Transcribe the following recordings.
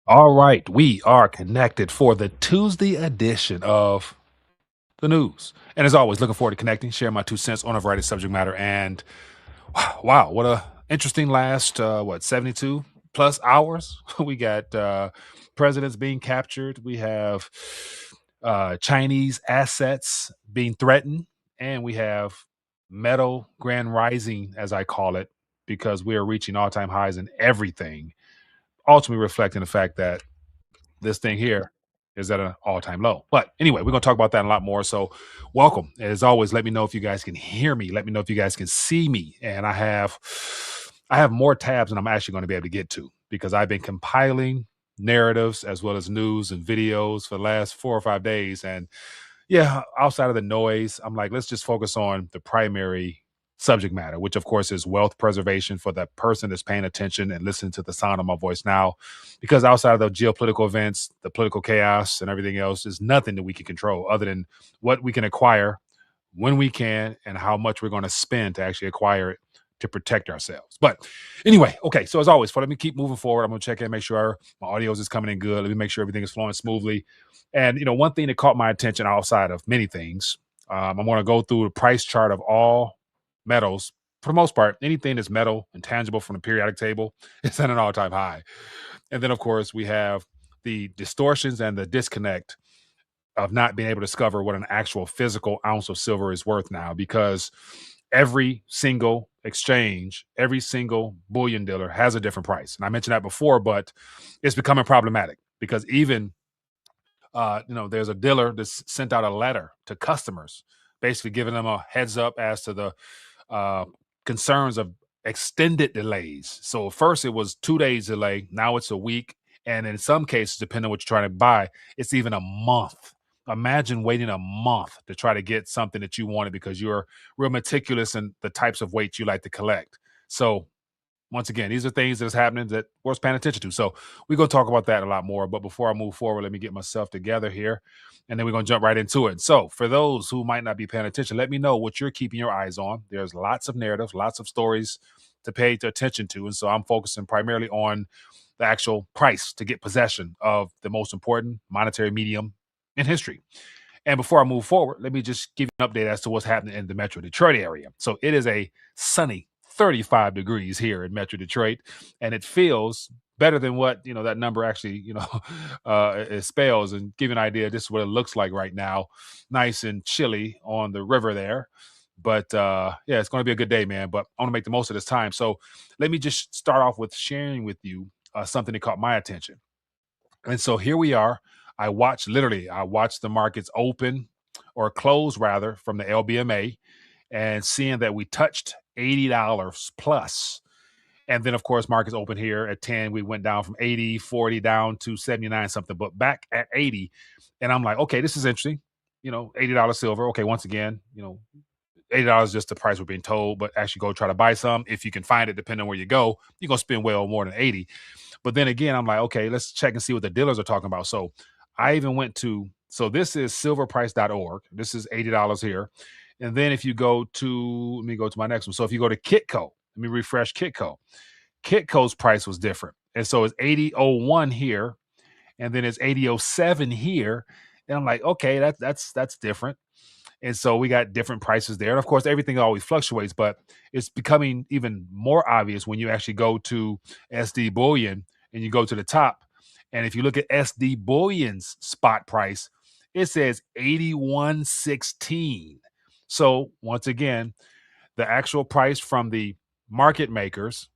All right, we are connected for the Tuesday edition of the news. And as always, looking forward to connecting, share my 2 cents on a variety of subject matter. And wow, what a interesting last 72 plus hours. We got presidents being captured. We have Chinese assets being threatened, and we have metal grand rising, as I call it, because we are reaching all-time highs in everything, ultimately reflecting the fact that this thing here is at an all-time low. But anyway, we're gonna talk about that a lot more. So welcome. As always, let me know if you guys can hear me. Let me know if you guys can see me. And I have more tabs than I'm actually going to be able to get to because I've been compiling narratives as well as news and videos for the last 4 or 5 days. And yeah, outside of the noise, I'm like, let's just focus on the primary subject matter, which of course is wealth preservation for the person that's paying attention and listening to the sound of my voice now. Because outside of the geopolitical events, the political chaos, and everything else, is nothing that we can control other than what we can acquire when we can and how much we're going to spend to actually acquire it to protect ourselves. But anyway, okay. So as always, let me keep moving forward. I'm going to check in, make sure my audio is coming in good. Let me make sure everything is flowing smoothly. And one thing that caught my attention outside of many things, I'm going to go through the price chart of all metals. For the most part, anything that's metal and tangible from the periodic table is at an all-time high. And then, of course, we have the distortions and the disconnect of not being able to discover what an actual physical ounce of silver is worth now, because every single exchange, every single bullion dealer has a different price. And I mentioned that before, but it's becoming problematic because even there's a dealer that's sent out a letter to customers, basically giving them a heads up as to the uh, concerns of extended delays. So first it was 2 days delay, now it's a week, and in some cases, depending on what you're trying to buy, it's even a month. Imagine waiting a month to try to get something that you wanted because you're real meticulous in the types of weights you like to collect. So once again, these are things that's happening that worth paying attention to. So we're going to talk about that a lot more. But before I move forward, let me get myself together here, and then we're going to jump right into it. So for those who might not be paying attention, let me know what you're keeping your eyes on. There's lots of narratives, lots of stories to pay attention to. And so I'm focusing primarily on the actual price to get possession of the most important monetary medium in history. And before I move forward, let me just give you an update as to what's happening in the Metro Detroit area. So it is a sunny 35 degrees here in Metro Detroit, and it feels better than what that number actually it spells. And give you an idea, this is what it looks like right now, nice and chilly on the river there. But yeah, it's going to be a good day, man. But I want to make the most of this time. So let me just start off with sharing with you something that caught my attention. And so here we are. I watched the markets open or close rather from the LBMA, and seeing that we touched $80 plus. And then of course markets open here at 10. We went down from 80, 40 down to 79 something, but back at 80. And I'm like, okay, this is interesting. $80 silver. Okay, once again, $80 is just the price we're being told, but actually go try to buy some. If you can find it, depending on where you go, you're gonna spend well more than 80. But then again, I'm like, okay, let's check and see what the dealers are talking about. So I even went to, so this is silverprice.org. This is $80 here. And then if you go to, let me go to my next one. So if you go to Kitco, let me refresh Kitco. Kitco's price was different. And so it's 80.01 here, and then it's 80.07 here. And I'm like, okay, that's different. And so we got different prices there. And of course, everything always fluctuates, but it's becoming even more obvious when you actually go to SD Bullion and you go to the top. And if you look at SD Bullion's spot price, it says 81.16. So once again, the actual price from the market makers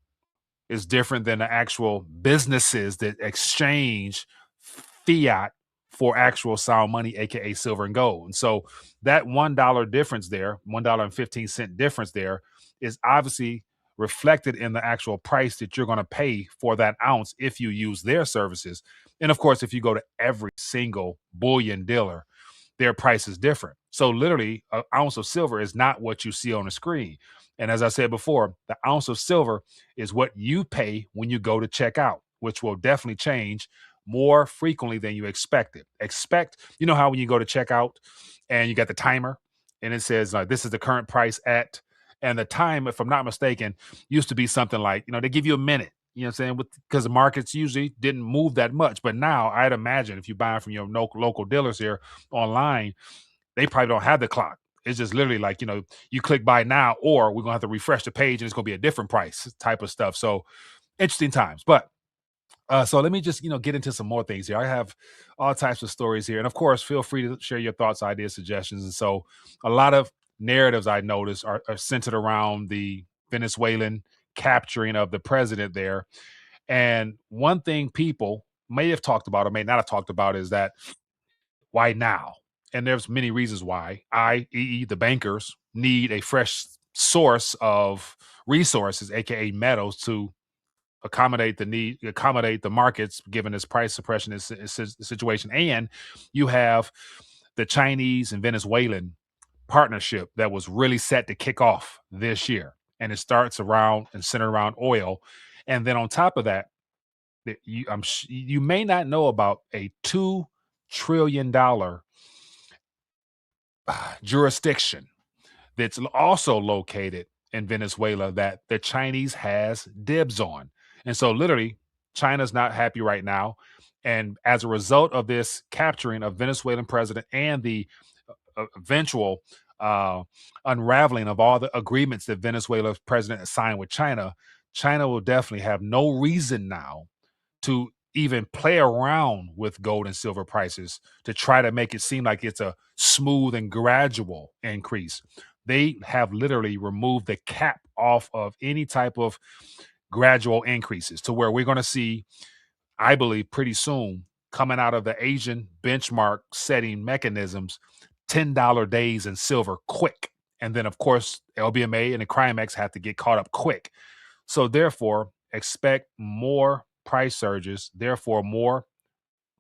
is different than the actual businesses that exchange fiat for actual sound money, aka silver and gold. And so that $1 difference there, $1.15 difference there, is obviously reflected in the actual price that you're going to pay for that ounce if you use their services. And of course, if you go to every single bullion dealer, their price is different. So literally, an ounce of silver is not what you see on the screen. And as I said before, the ounce of silver is what you pay when you go to check out, which will definitely change more frequently than you expected. How when you go to check out and you got the timer and it says this is the current price at, and the time, if I'm not mistaken, used to be something like, they give you a minute. You know what I'm saying? Because the markets usually didn't move that much. But now I'd imagine if you buy from your local dealers here online, they probably don't have the clock. It's just literally like, you click buy now, or we're gonna have to refresh the page and it's gonna be a different price type of stuff. So interesting times. But so let me just get into some more things here. I have all types of stories here, and of course, feel free to share your thoughts, ideas, suggestions. And so, a lot of narratives I noticed are centered around the Venezuelan capturing of the president there. And one thing people may have talked about or may not have talked about is that why now? And there's many reasons why. I.e., the bankers need a fresh source of resources, aka metals, to accommodate the markets given this price suppression situation. And you have the Chinese and Venezuelan partnership that was really set to kick off this year, and it starts around and centered around oil. And then on top of that, you may not know about a $2 trillion jurisdiction that's also located in Venezuela that the Chinese has dibs on. And so literally China's not happy right now. And as a result of this capturing of Venezuelan president and the eventual uh, unraveling of all the agreements that Venezuela's president has signed with China, China will definitely have no reason now to even play around with gold and silver prices to try to make it seem like it's a smooth and gradual increase. They have literally removed the cap off of any type of gradual increases to where we're going to see, I believe, pretty soon coming out of the Asian benchmark setting mechanisms, $10 days in silver quick. And then, of course, LBMA and the Crimex have to get caught up quick. So, therefore, expect more price surges, therefore, more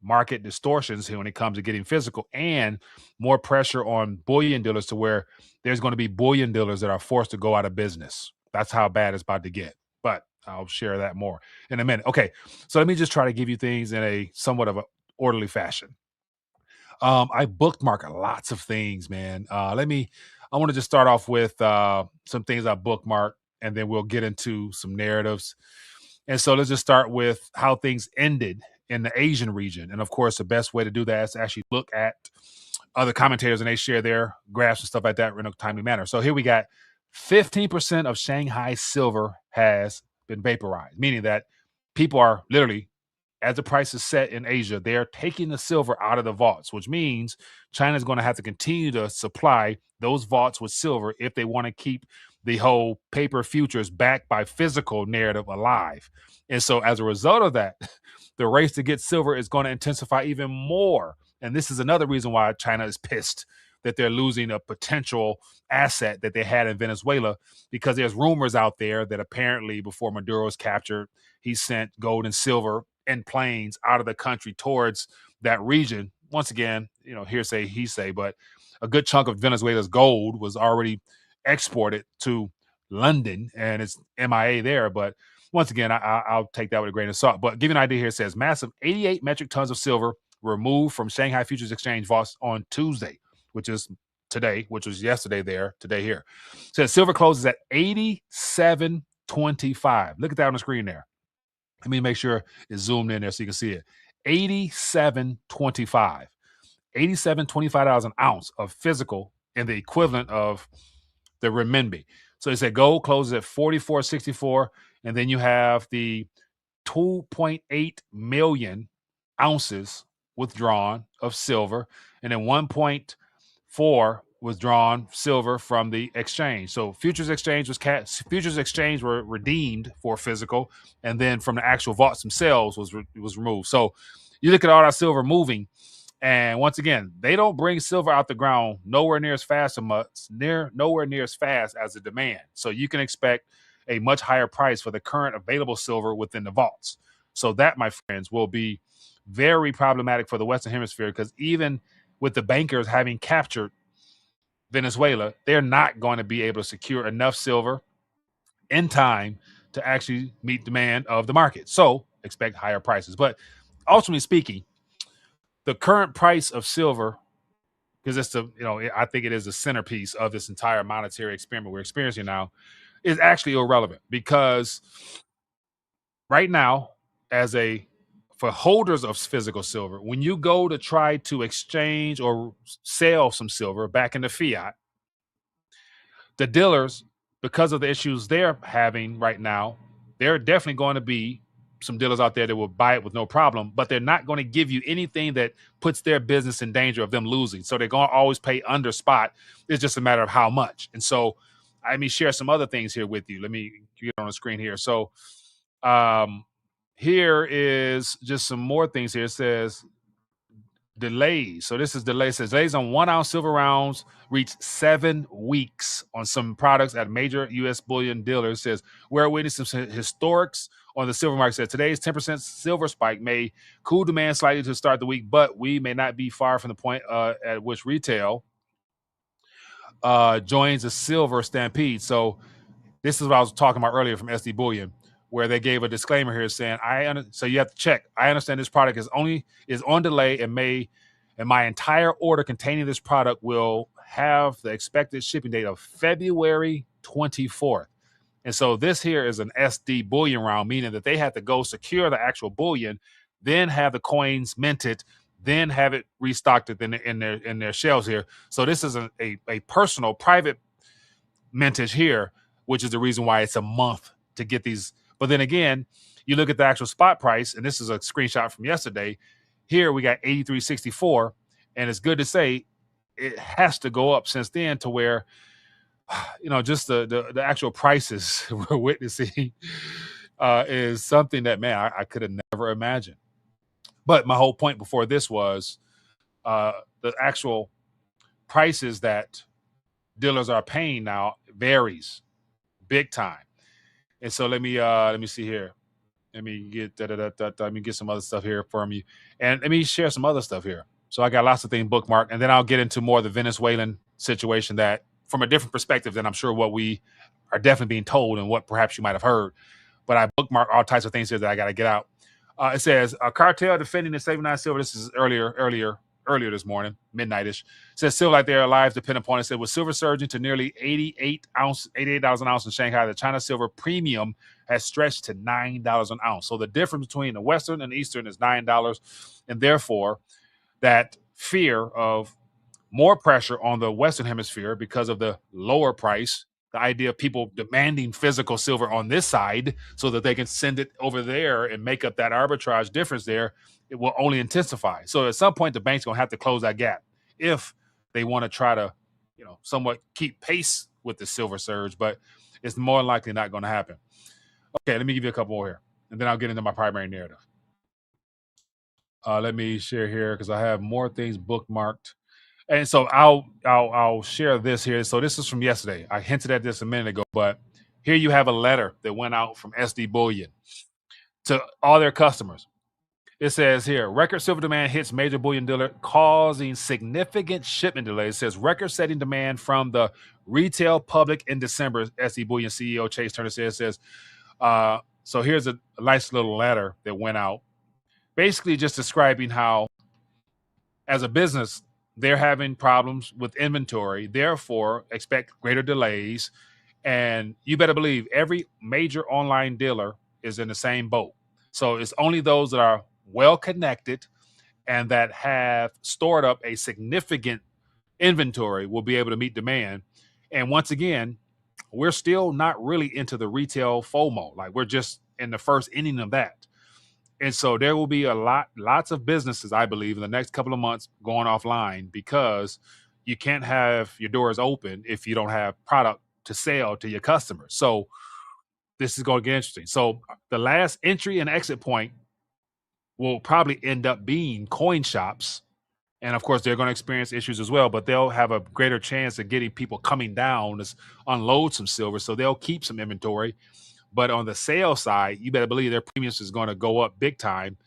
market distortions here when it comes to getting physical, and more pressure on bullion dealers to where there's going to be bullion dealers that are forced to go out of business. That's how bad it's about to get. But I'll share that more in a minute. Okay, so let me just try to give you things in a somewhat of an orderly fashion. I bookmark lots of things, man. I want to just start off with some things I bookmark, and then we'll get into some narratives. And so let's just start with how things ended in the Asian region. And of course, the best way to do that is to actually look at other commentators and they share their graphs and stuff like that in a timely manner. So here we got 15% of Shanghai silver has been vaporized, meaning that people are literally, as the price is set in Asia, they're taking the silver out of the vaults, which means China's going to have to continue to supply those vaults with silver if they want to keep the whole paper futures backed by physical narrative alive. And so, as a result of that, the race to get silver is going to intensify even more. And this is another reason why China is pissed that they're losing a potential asset that they had in Venezuela, because there's rumors out there that apparently before Maduro was captured, he sent gold and silver in planes out of the country towards that region. Once again, hearsay, he say, but a good chunk of Venezuela's gold was already exported to London and it's MIA there. But once again, I'll take that with a grain of salt. But give you an idea here, it says massive 88 metric tons of silver removed from Shanghai Futures Exchange vaults on Tuesday, which is today, which was yesterday there, today here. It says silver closes at 87.25. Look at that on the screen there. Let me make sure it's zoomed in there so you can see it. 87.25. $87.25 an ounce of physical in the equivalent of the renminbi. So it said gold closes at 44.64, and then you have the 2.8 million ounces withdrawn of silver, and then 1.4 withdrawn silver from the exchange. So futures exchange were redeemed for physical, and then from the actual vaults themselves was removed. So you look at all that silver moving, and once again, they don't bring silver out the ground nowhere near as fast as the demand. So you can expect a much higher price for the current available silver within the vaults. So that, my friends, will be very problematic for the Western Hemisphere, because even with the bankers having captured Venezuela, they're not going to be able to secure enough silver in time to actually meet demand of the market. So expect higher prices. But ultimately speaking, the current price of silver, because I think it is the centerpiece of this entire monetary experiment we're experiencing now, is actually irrelevant, because right now, as a for holders of physical silver, when you go to try to exchange or sell some silver back into fiat, the dealers, because of the issues they're having right now, there are definitely going to be some dealers out there that will buy it with no problem, but they're not going to give you anything that puts their business in danger of them losing. So they're going to always pay under spot. It's just a matter of how much. And so let me share some other things here with you. Let me get on the screen here. So here is just some more things here. It says delays. So this is delays. It says delays on 1 ounce silver rounds reached 7 weeks on some products at major U.S. bullion dealers. It says we're witnessing some historics on the silver market. It says today's 10% silver spike may cool demand slightly to start the week, but we may not be far from the point at which retail joins the silver stampede. So this is what I was talking about earlier from SD Bullion, where they gave a disclaimer here saying, so you have to check. I understand this product is on delay and my entire order containing this product will have the expected shipping date of February 24th. And so this here is an SD Bullion round, meaning that they have to go secure the actual bullion, then have the coins minted, then have it restocked in their shelves here. So this is a personal, private mintage here, which is the reason why it's a month to get these. But then again, you look at the actual spot price, and this is a screenshot from yesterday. Here we got 83.64, and it's good to say it has to go up since then to where, just the actual prices we're witnessing is something that, man, I could have never imagined. But my whole point before this was the actual prices that dealers are paying now varies big time. And so let me see here. Let me get let me get some other stuff here from you. And let me share some other stuff here. So I got lots of things bookmarked, and then I'll get into more of the Venezuelan situation that from a different perspective than I'm sure what we are definitely being told and what perhaps you might have heard. But I bookmark all types of things here that I got to get out. It says a cartel defending the 79 silver. This is earlier this morning, midnightish. It says silver like their lives depend upon it. Said with silver surging to nearly $88 an ounce in Shanghai, the China silver premium has stretched to $9 an ounce. So the difference between the Western and Eastern is $9, and therefore that fear of more pressure on the Western hemisphere because of the lower price. The idea of people demanding physical silver on this side so that they can send it over there and make up that arbitrage difference there, it will only intensify. So at some point, the bank's going to have to close that gap if they want to try to, somewhat keep pace with the silver surge, but it's more likely not going to happen. Okay, let me give you a couple more here, and then I'll get into my primary narrative. Let me share here because I have more things bookmarked. And so I'll share this here. So this is from yesterday. I hinted at this a minute ago, but here you have a letter that went out from SD Bullion to all their customers. It says here, record silver demand hits major bullion dealer, causing significant shipment delays. It says record-setting demand from the retail public in December. SD Bullion CEO Chase Turner says, so here's a nice little letter that went out, basically just describing how, as a business, they're having problems with inventory, therefore expect greater delays. And you better believe every major online dealer is in the same boat. So it's only those that are well connected and that have stored up a significant inventory will be able to meet demand. And once again, we're still not really into the retail FOMO. Like, we're just in the first inning of that. And so there will be lots of businesses, I believe, in the next couple of months going offline because you can't have your doors open if you don't have product to sell to your customers. So this is going to get interesting. So the last entry and exit point will probably end up being coin shops. And of course, they're going to experience issues as well, but they'll have a greater chance of getting people coming down to unload some silver. So they'll keep some inventory. But on the sales side, you better believe their premiums is going to go up big time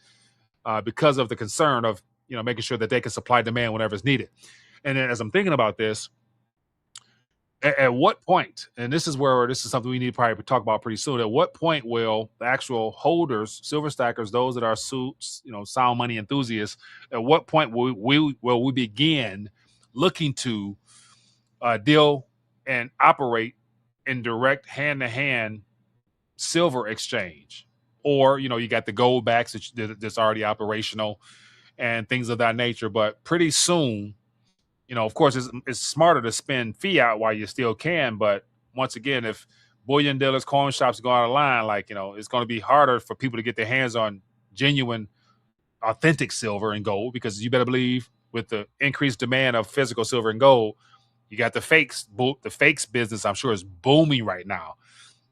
because of the concern of making sure that they can supply demand whenever it's needed. And then as I'm thinking about this, at what point, and this is something we need to probably talk about pretty soon. At what point will the actual holders, silver stackers, those that are sound money enthusiasts, at what point will we begin looking to deal and operate in direct hand-to-hand silver exchange? or you got the gold backs that's already operational and things of that nature. But pretty soon, of course, it's smarter to spend fiat while you still can. But once again, if bullion dealers, coin shops go out of line, it's going to be harder for people to get their hands on genuine, authentic silver and gold, because you better believe with the increased demand of physical silver and gold, you got the fakes. The fakes business, I'm sure, is booming right now.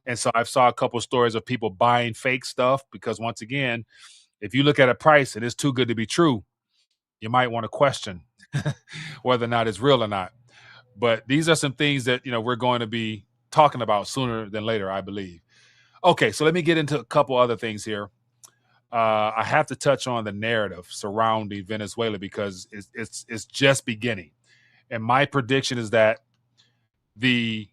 And so I've saw a couple of stories of people buying fake stuff because, once again, if you look at a price and it's too good to be true, you might want to question whether or not it's real or not. But these are some things that we're going to be talking about sooner than later, I believe. Okay, so let me get into a couple other things here. I have to touch on the narrative surrounding Venezuela because it's just beginning. And my prediction is that the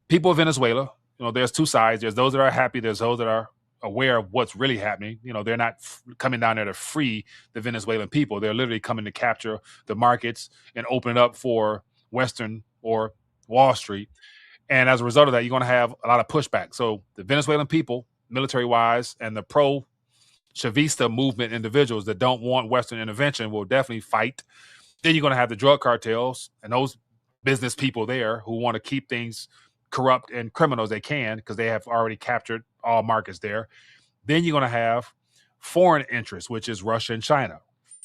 people of Venezuela, there's two sides. There's those that are happy. There's those that are aware of what's really happening. They're not coming down there to free the Venezuelan people. They're literally coming to capture the markets and open it up for Western or Wall Street. And as a result of that, you're going to have a lot of pushback. So the Venezuelan people, military-wise, and the pro-Chavista movement individuals that don't want Western intervention will definitely fight. Then you're going to have the drug cartels and those business people there who want to keep things corrupt and criminal as they can because they have already captured all markets there. Then you're going to have foreign interests, which is Russia and China.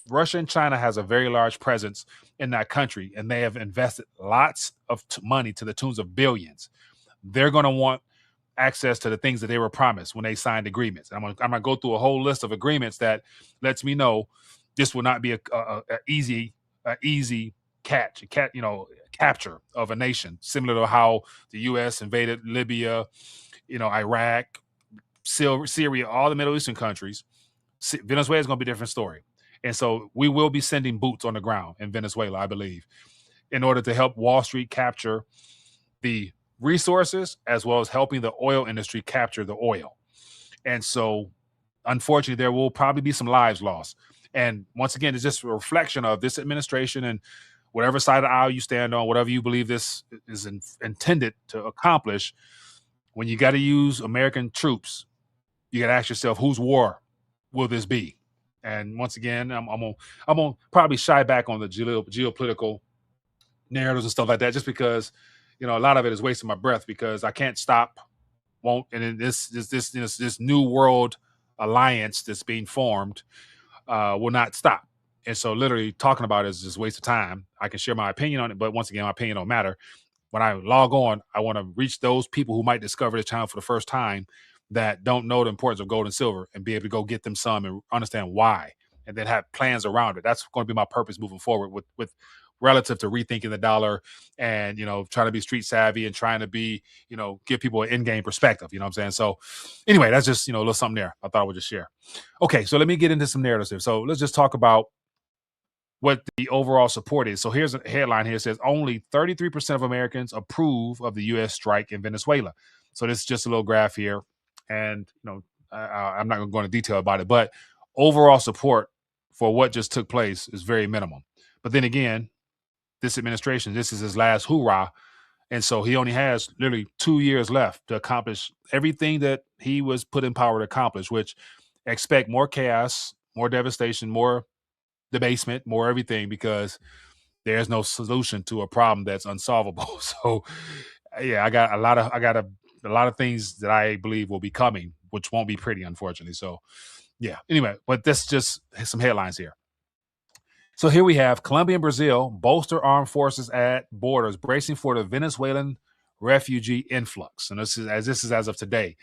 Russia and China has a very large presence in that country, and they have invested lots of money to the tunes of billions. They're going to want access to the things that they were promised when they signed agreements. I'm going to go through a whole list of agreements that lets me know this will not be a easy capture of a nation, similar to how the U.S. invaded Libya, Iraq, Syria, all the Middle Eastern countries. Venezuela is going to be a different story. And so we will be sending boots on the ground in Venezuela, I believe, in order to help Wall Street capture the resources as well as helping the oil industry capture the oil. And so, unfortunately, there will probably be some lives lost. And once again, it's just a reflection of this administration and whatever side of the aisle you stand on, whatever you believe this is intended to accomplish. When you got to use American troops, you got to ask yourself, whose war will this be? And once again, I'm gonna probably shy back on the geopolitical narratives and stuff like that, just because a lot of it is wasting my breath because I can't stop, won't, and then this new world alliance that's being formed will not stop. And so, literally talking about it is just a waste of time. I can share my opinion on it, but once again, my opinion don't matter. When I log on, I want to reach those people who might discover the channel for the first time that don't know the importance of gold and silver and be able to go get them some and understand why, and then have plans around it. That's going to be my purpose moving forward with relative to rethinking the dollar and, trying to be street savvy and trying to be, give people an in-game perspective. You know what I'm saying? So anyway, that's just, a little something there I thought I would just share. Okay, so let me get into some narratives here. So let's just talk about what the overall support is. So here's a headline here. It says only 33% of Americans approve of the U.S. strike in Venezuela. So this is just a little graph here. And, I'm not going to go into detail about it, but overall support for what just took place is very minimal. But then again, this administration, this is his last hoorah. And so he only has literally 2 years left to accomplish everything that he was put in power to accomplish, which expect more chaos, more devastation, more debasement, more everything, because there's no solution to a problem that's unsolvable. So yeah, I got a lot of things that I believe will be coming, which won't be pretty, unfortunately. So yeah, anyway, but that's just some headlines here. So here we have Colombia and Brazil bolster armed forces at borders, bracing for the Venezuelan refugee influx. And this is as of today.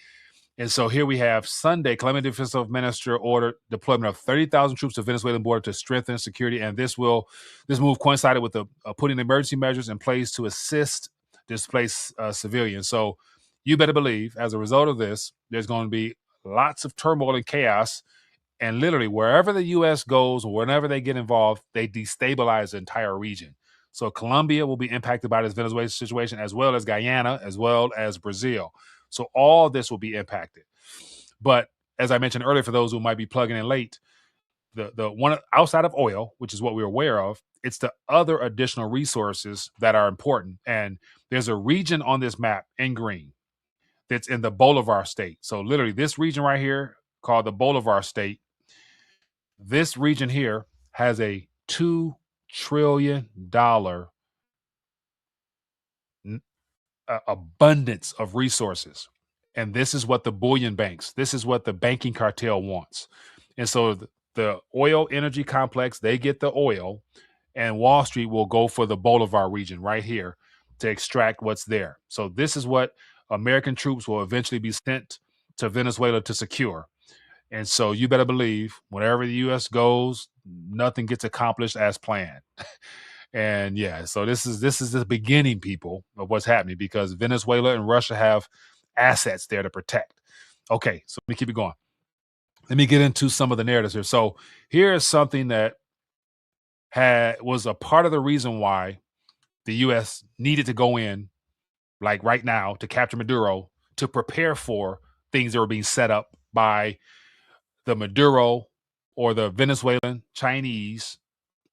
And so here we have Sunday, Colombian Defensive Minister ordered deployment of 30,000 troops to Venezuelan border to strengthen security. And this move coincided with putting emergency measures in place to assist displaced civilians. So you better believe, as a result of this, there's going to be lots of turmoil and chaos. And literally, wherever the U.S. goes, whenever they get involved, they destabilize the entire region. So Colombia will be impacted by this Venezuela situation, as well as Guyana, as well as Brazil. So all this will be impacted. But as I mentioned earlier, for those who might be plugging in late, the one outside of oil, which is what we're aware of, it's the other additional resources that are important. And there's a region on this map in green that's in the Bolivar state. So literally this region right here called the Bolivar State. This region here has a $2 trillion abundance of resources. And this is what the bullion banks, this is what the banking cartel wants. And so the oil energy complex, they get the oil, and Wall Street will go for the Bolivar region right here to extract what's there. So this is what American troops will eventually be sent to Venezuela to secure. And so you better believe whenever the U.S. goes, nothing gets accomplished as planned. And yeah, so this is the beginning, people, of what's happening, because Venezuela and Russia have assets there to protect. Okay, so let me keep it going. Let me get into some of the narratives here. So here is something that was a part of the reason why the U.S. needed to go in, like right now, to capture Maduro, to prepare for things that were being set up by the Maduro or the Venezuelan Chinese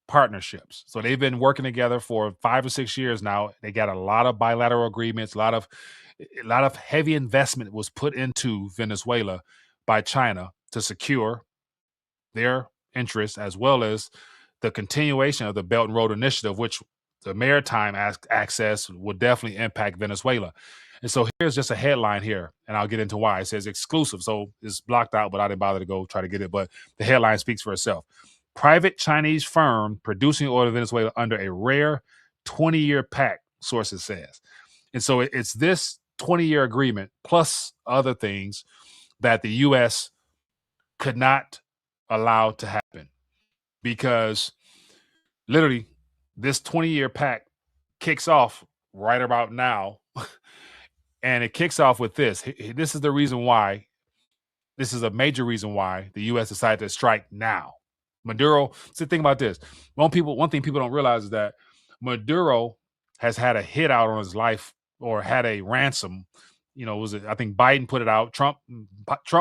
partnerships. So they've been working together for 5 or 6 years now. They got a lot of bilateral agreements, a lot of heavy investment was put into Venezuela by China to secure their interests, as well as the continuation of the Belt and Road Initiative, which the maritime access would definitely impact Venezuela. And so here's just a headline here, and I'll get into why. It says exclusive, so it's blocked out, but I didn't bother to go try to get it. But the headline speaks for itself. Private Chinese firm producing oil in Venezuela under a rare 20-year pact, sources says. And so it's this 20-year agreement plus other things that the U.S. could not allow to happen, because literally this 20-year pact kicks off right about now. And it kicks off with this. This is the reason why. This is a major reason why the U.S. decided to strike now. Maduro, so think about this. One thing people don't realize is that Maduro has had a hit out on his life, or had a ransom. I think Biden put it out. Trump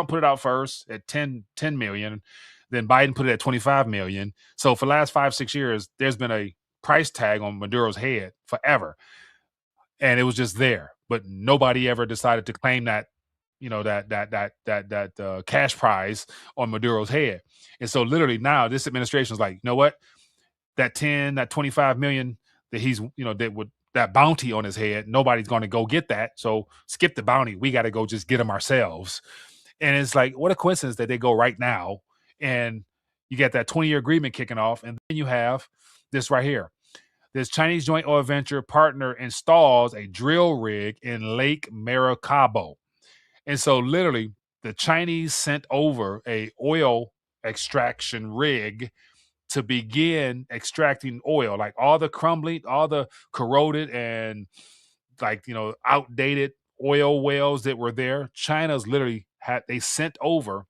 put it out first at 10 million. Then Biden put it at 25 million. So for the last 5-6 years, there's been a price tag on Maduro's head forever. And it was just there, but nobody ever decided to claim that, that cash prize on Maduro's head. And so literally now this administration is like, you know what, that 25 million that he's, that bounty on his head, nobody's going to go get that. So skip the bounty. We got to go just get them ourselves. And it's like, what a coincidence that they go right now. And you get that 20-year agreement kicking off. And then you have this right here. This Chinese joint oil venture partner installs a drill rig in Lake Maracaibo. And so literally the Chinese sent over a oil extraction rig to begin extracting oil, like all the crumbling, all the corroded and outdated oil wells that were there. China's literally they sent over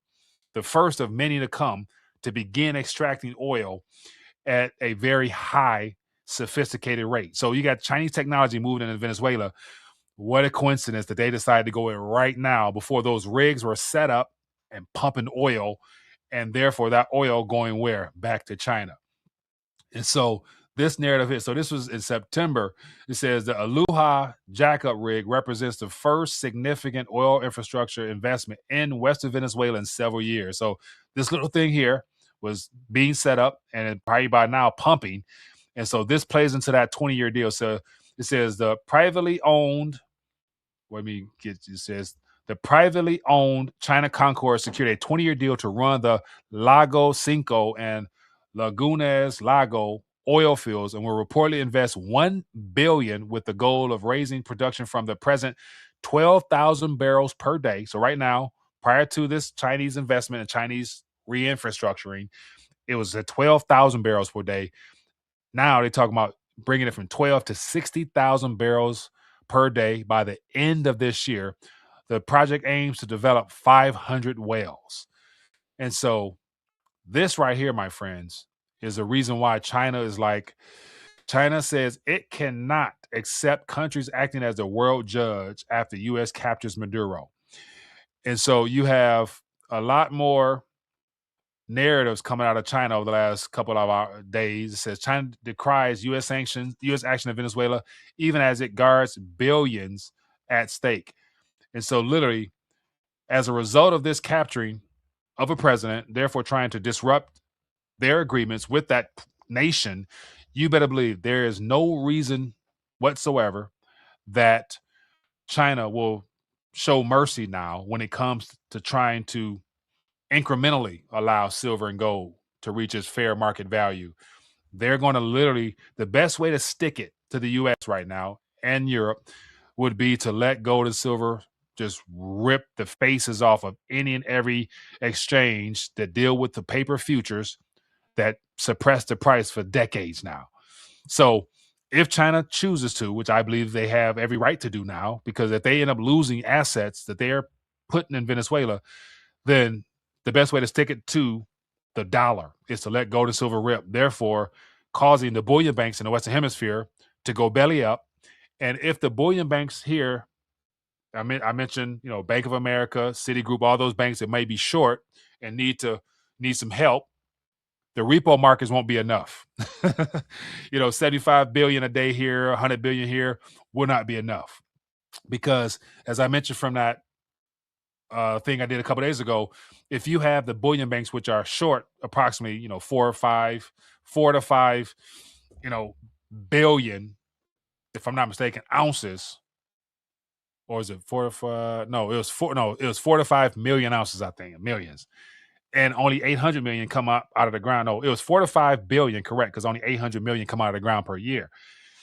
the first of many to come to begin extracting oil at a very high sophisticated rate. So you got Chinese technology moving into Venezuela. What a coincidence that they decided to go in right now before those rigs were set up and pumping oil, and therefore that oil going where? Back to China. And so this narrative is, so this was in September. It says the Aloha jackup rig represents the first significant oil infrastructure investment in Western Venezuela in several years. So this little thing here was being set up and probably by now pumping. And so this plays into that 20-year deal. So it says the privately owned, it says the privately owned China Concord secured a 20-year deal to run the Lago Cinco and Lagunas Lago oil fields, and will reportedly invest $1 billion with the goal of raising production from the present 12,000 barrels per day. So right now, prior to this Chinese investment and Chinese re-infrastructuring, it was at 12,000 barrels per day. Now they're talking about bringing it from 12 to 60,000 barrels per day by the end of this year. The project aims to develop 500 wells. And so this right here, my friends, is the reason why China says it cannot accept countries acting as the world judge after U.S. captures Maduro. And so you have a lot more narratives coming out of China over the last couple of days. It says China decries U.S. action in Venezuela, even as it guards billions at stake. And so literally, as a result of this capturing, of a president, therefore trying to disrupt their agreements with that nation, you better believe there is no reason whatsoever that China will show mercy now when it comes to trying to incrementally allow silver and gold to reach its fair market value. They're going to literally, the best way to stick it to the US right now and Europe would be to let gold and silver just rip the faces off of any and every exchange that deal with the paper futures that suppress the price for decades now. So if China chooses to, which I believe they have every right to do now, because if they end up losing assets that they're putting in Venezuela, then the best way to stick it to the dollar is to let gold and silver rip, therefore causing the bullion banks in the Western Hemisphere to go belly up. And if the bullion banks here, I mentioned, Bank of America, Citigroup, all those banks that may be short and need some help, the repo markets won't be enough. 75 billion a day here, 100 billion here will not be enough. Because as I mentioned from that thing I did a couple days ago, if you have the bullion banks, which are short approximately, 4 to 5, billion, if I'm not mistaken, ounces, or is it 4 to 5? No, it was 4 to 5 million ounces, I think, millions. And only 800 million come out of the ground. No, it was 4 to 5 billion, correct, because only 800 million come out of the ground per year.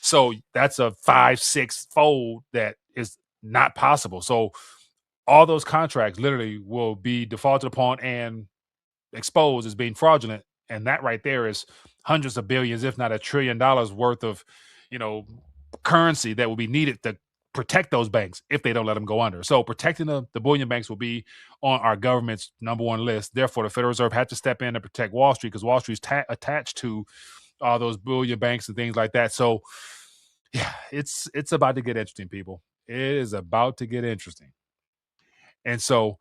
So that's a 5-6 fold that is not possible. So all those contracts literally will be defaulted upon and exposed as being fraudulent. And that right there is hundreds of billions, if not $1 trillion worth of, currency that will be needed to protect those banks if they don't let them go under. So protecting the bullion banks will be on our government's number one list. Therefore, the Federal Reserve had to step in and protect Wall Street, because Wall Street's attached to all those bullion banks and things like that. So yeah, it's about to get interesting, people. It is about to get interesting. And so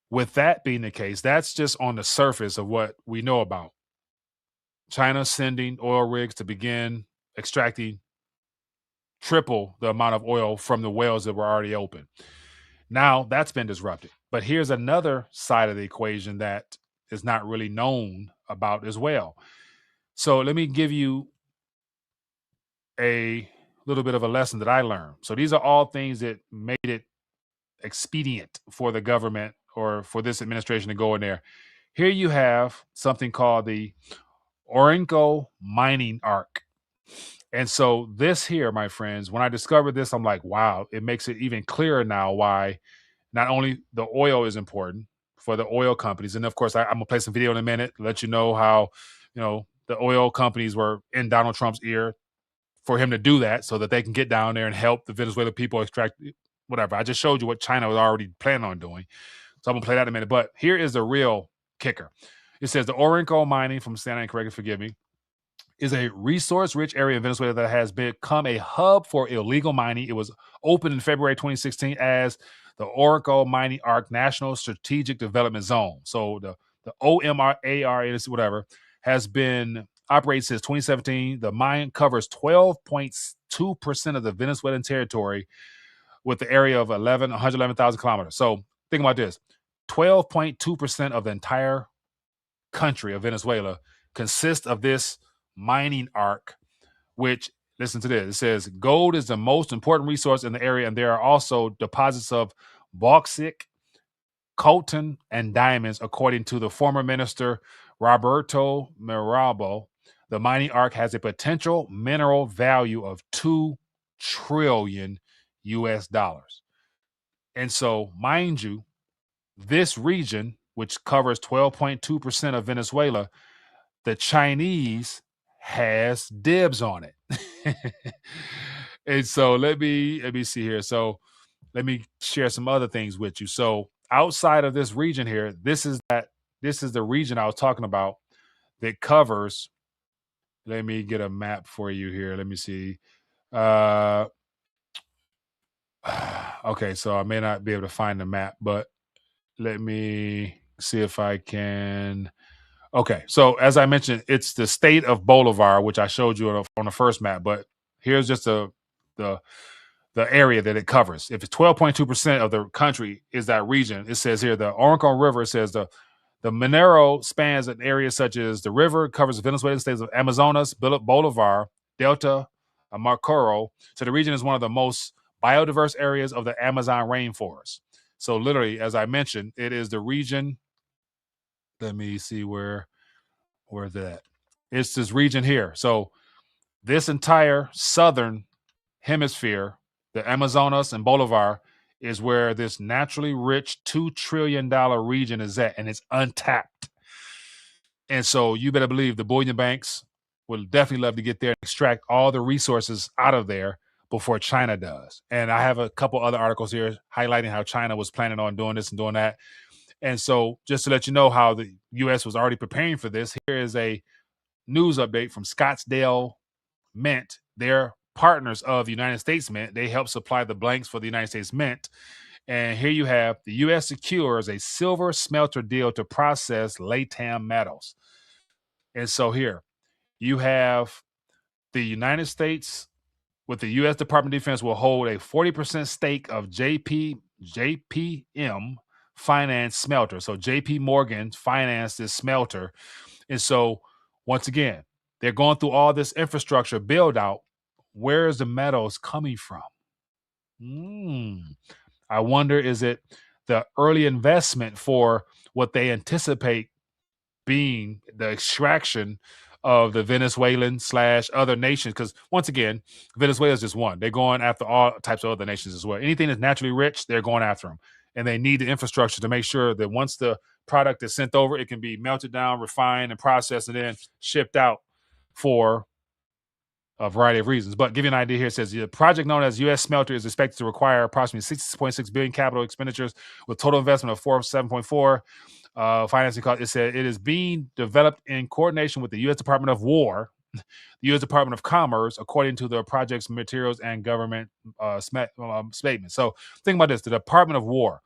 with that being the case, that's just on the surface of what we know about China sending oil rigs to begin extracting triple the amount of oil from the wells that were already open. Now that's been disrupted. But here's another side of the equation that is not really known about as well. So let me give you a little bit of a lesson that I learned. So these are all things that made it expedient for the government or for this administration to go in there. Here you have something called the Orinoco Mining Arc. And so this here, my friends, when I discovered this, I'm like, wow, it makes it even clearer now why not only the oil is important for the oil companies. And of course, I'm gonna play some video in a minute, let you know how, the oil companies were in Donald Trump's ear for him to do that so that they can get down there and help the Venezuelan people extract whatever. I just showed you what China was already planning on doing. So I'm gonna play that in a minute. But here is the real kicker. It says the Orinoco mining, from Santa and correct, forgive me, is a resource-rich area in Venezuela that has become a hub for illegal mining. It was opened in February 2016 as the Orinoco Mining Arc National Strategic Development Zone. So the OMRAR, whatever, has been operating since 2017. The mine covers 12.2% of the Venezuelan territory with the area of 111,000 kilometers. So think about this. 12.2% of the entire country of Venezuela consists of this mining arc, which, listen to this, it says gold is the most important resource in the area, and there are also deposits of bauxite, coltan, and diamonds, according to the former minister Roberto Mirabo. The mining arc has a potential mineral value of $2 trillion US dollars. And so, mind you, this region, which covers 12.2% of Venezuela, the Chinese has dibs on it. And so let me see here. So let me share some other things with you. So outside of this region here, this is the region I was talking about that covers. Let me get a map for you here. Let me see. Okay, so I may not be able to find the map, but let me see if I can. Okay, so as I mentioned, it's the state of Bolivar, which I showed you on the first map. But here's just the area that it covers. If it's 12.2% of the country is that region, it says here the Orinoco River. It says the The Monero spans an area such as the river, covers the Venezuelan states of Amazonas, Bolivar, Delta, Marcoro. So the region is one of the most biodiverse areas of the Amazon rainforest. So literally, as I mentioned, it is the region. Let me see where is that? It's this region here. So this entire southern hemisphere, the Amazonas and Bolivar, is where this naturally rich $2 trillion region is at, and it's untapped. And so you better believe the bullion banks would definitely love to get there and extract all the resources out of there before China does. And I have a couple other articles here highlighting how China was planning on doing this and doing that. And so just to let you know how the U.S. was already preparing for this, here is a news update from Scottsdale Mint. They're partners of the United States Mint. They help supply the blanks for the United States Mint. And here you have the U.S. secures a silver smelter deal to process LATAM metals. And so here you have the United States with the U.S. Department of Defense will hold a 40% stake of JPM finance smelter. So JP Morgan financed this smelter. And so once again, they're going through all this infrastructure build out. Where is the metals coming from? I wonder, is it the early investment for what they anticipate being the extraction of the Venezuelan / other nations? Because once again, Venezuela is just one. They're going after all types of other nations as well. Anything that's naturally rich, they're going after them. And they need the infrastructure to make sure that once the product is sent over, it can be melted down, refined, and processed, and then shipped out for a variety of reasons. But give you an idea here, it says the project known as U.S. Smelter is expected to require approximately $6.6 billion capital expenditures with total investment of $7.4 financing cost. It said it is being developed in coordination with the U.S. Department of War, the U.S. Department of Commerce, according to the project's materials and government statement. So think about this: the Department of War.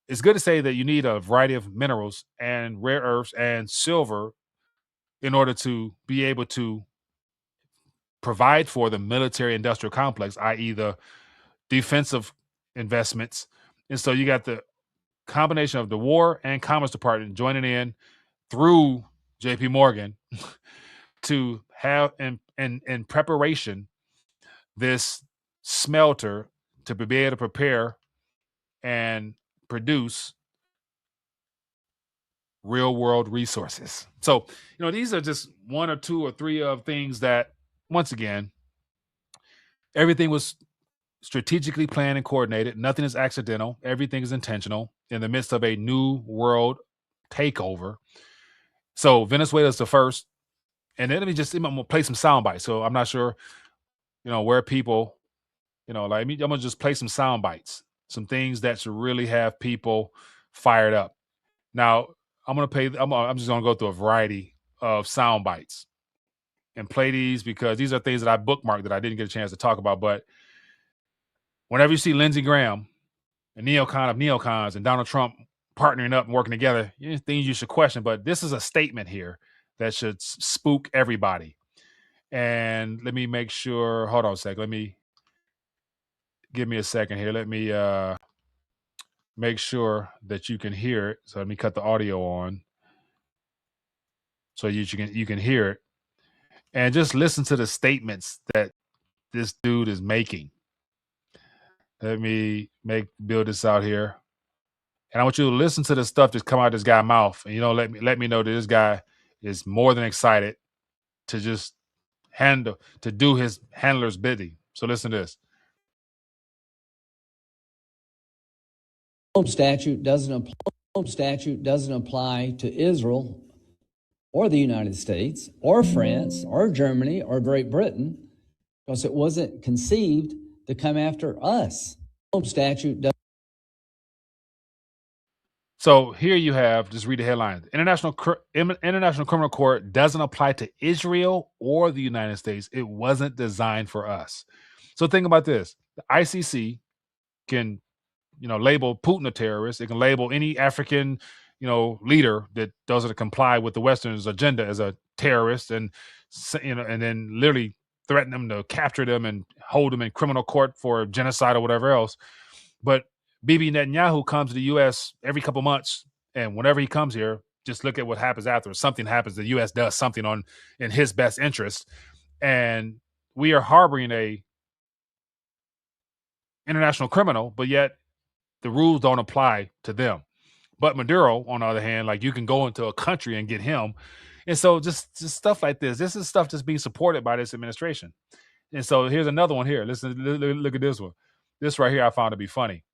It's good to say that you need a variety of minerals and rare earths and silver in order to be able to provide for the military industrial complex, i.e. the defensive investments. And so you got the combination of the War and Commerce Department joining in through JP Morgan to have in preparation this smelter to be able to prepare and produce real world resources. So, these are just one or two or three of things that, once again, everything was strategically planned and coordinated. Nothing is accidental. Everything is intentional in the midst of a new world takeover. So Venezuela is the first. And then I'm going to play some sound bites. So I'm not sure, where people, I'm going to just play some sound bites, some things that should really have people fired up. Now, I'm just going to go through a variety of sound bites and play these because these are things that I bookmarked that I didn't get a chance to talk about. But whenever you see Lindsey Graham, a neocon of neocons, and Donald Trump partnering up and working together, things you should question. But this is a statement here that should spook everybody. And let me make sure. Hold on a second. Give me a second here. Let me make sure that you can hear it. So let me cut the audio on so you can hear it. And just listen to the statements that this dude is making. Let me build this out here. And I want you to listen to the stuff that's come out of this guy's mouth. And, let me know that this guy is more than excited to just do his handler's bidding. So listen to this. Statute doesn't apply to Israel or the United States or France or Germany or Great Britain because it wasn't conceived to come after us. So here you have, just read the headline. International Criminal Court doesn't apply to Israel or the United States. It wasn't designed for us. So think about this. The ICC can, label Putin a terrorist. It can label any African, leader that doesn't comply with the Western's agenda as a terrorist and then literally threaten them to capture them and hold them in criminal court for genocide or whatever else. But Bibi Netanyahu comes to the U.S. every couple months And whenever he comes here, just look at what happens after. Something happens, the U.S. does something in his best interest, and we are harboring a international criminal, but yet the rules don't apply to them. But Maduro, on the other hand, like you can go into a country and get him. And so just stuff like this. This is stuff that's being supported by this administration. And so here's another one here. Listen, look at this one. This right here I found to be funny.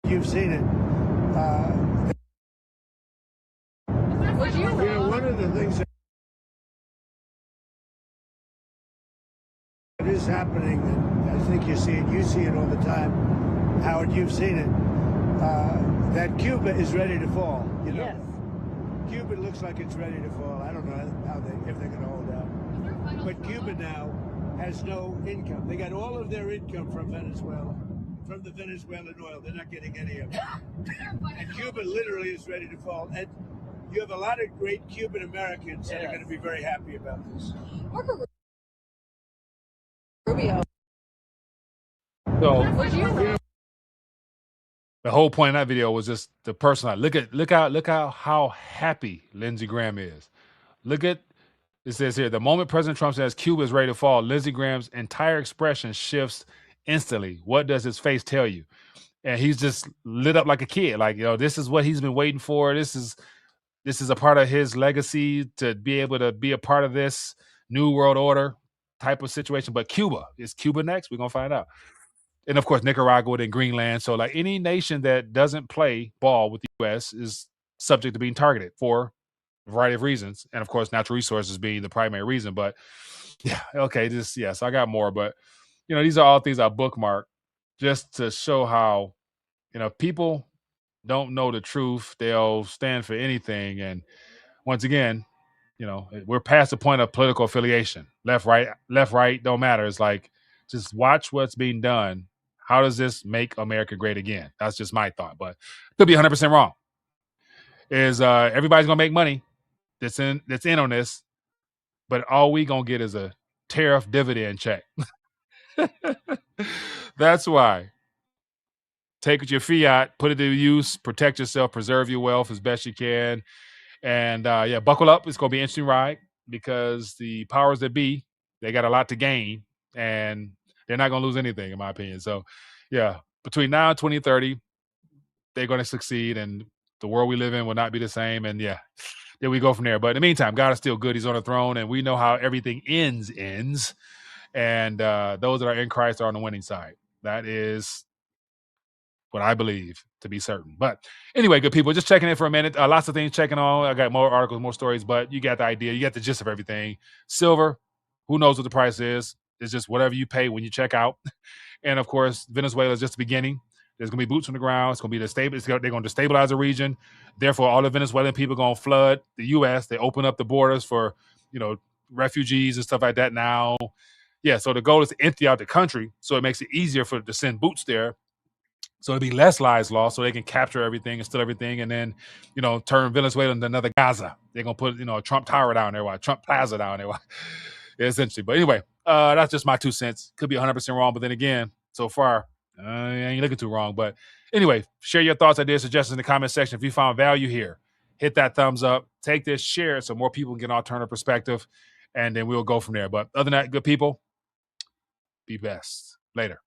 You've seen it. One of the things that is happening, and I think you see it all the time. Howard, you've seen it. That Cuba is ready to fall. You know? Yes. Cuba looks like it's ready to fall. I don't know if they're going to hold out. But Cuba now has no income. They got all of their income from Venezuela, from the Venezuelan oil. They're not getting any of it. And Cuba literally is ready to fall. And you have a lot of great Cuban Americans that are going to be very happy about this. Marco Rubio. So the whole point of that video was just the person. Look out how happy Lindsey Graham is. Look at it says here, the moment President Trump says Cuba is ready to fall, Lindsey Graham's entire expression shifts instantly. What does his face tell you? And he's just lit up like a kid. Like, this is what he's been waiting for. This is a part of his legacy to be able to be a part of this new world order type of situation. But Cuba, is Cuba next? We're gonna find out. And of course, Nicaragua and Greenland. So like any nation that doesn't play ball with the U.S. is subject to being targeted for a variety of reasons. And of course, natural resources being the primary reason. But yeah, okay, so I got more. But these are all things I bookmark just to show how, people don't know the truth. They'll stand for anything. And once again, we're past the point of political affiliation. Left, right, don't matter. It's like, just watch what's being done. How does this make America great again? That's just my thought, but could be 100% wrong. Is everybody's gonna make money that's in on this, but all we gonna get is a tariff dividend check. That's why. Take your fiat, put it to use, protect yourself, preserve your wealth as best you can. And buckle up. It's gonna be an interesting ride because the powers that be, they got a lot to gain, and they're not gonna lose anything, in my opinion. So, yeah, between now and 2030, they're gonna succeed, and the world we live in will not be the same. And yeah, there we go from there. But in the meantime, God is still good. He's on the throne, and we know how everything ends. And those that are in Christ are on the winning side. That is what I believe to be certain. But anyway, good people, just checking in for a minute. Lots of things checking on. I got more articles, more stories, but you got the idea. You got the gist of everything. Silver, who knows what the price is? It's just whatever you pay when you check out. And of course, Venezuela is just the beginning. There's going to be boots on the ground. It's going to be they're going to destabilize the region. Therefore, all the Venezuelan people are going to flood the U.S. They open up the borders for, refugees and stuff like that now. Yeah, so the goal is to empty out the country, so it makes it easier to send boots there. So it'll be less lives lost, so they can capture everything and steal everything, and then, turn Venezuela into another Gaza. They're gonna put, a Trump Tower down there, Trump Plaza down there. It's interesting, but anyway, that's just my 2 cents. Could be 100% wrong, but then again, so far, I ain't looking too wrong. But anyway, share your thoughts, ideas, suggestions in the comment section. If you found value here, hit that thumbs up. Take this, share it, so more people can get an alternative perspective, and then we'll go from there. But other than that, good people, be best. Later.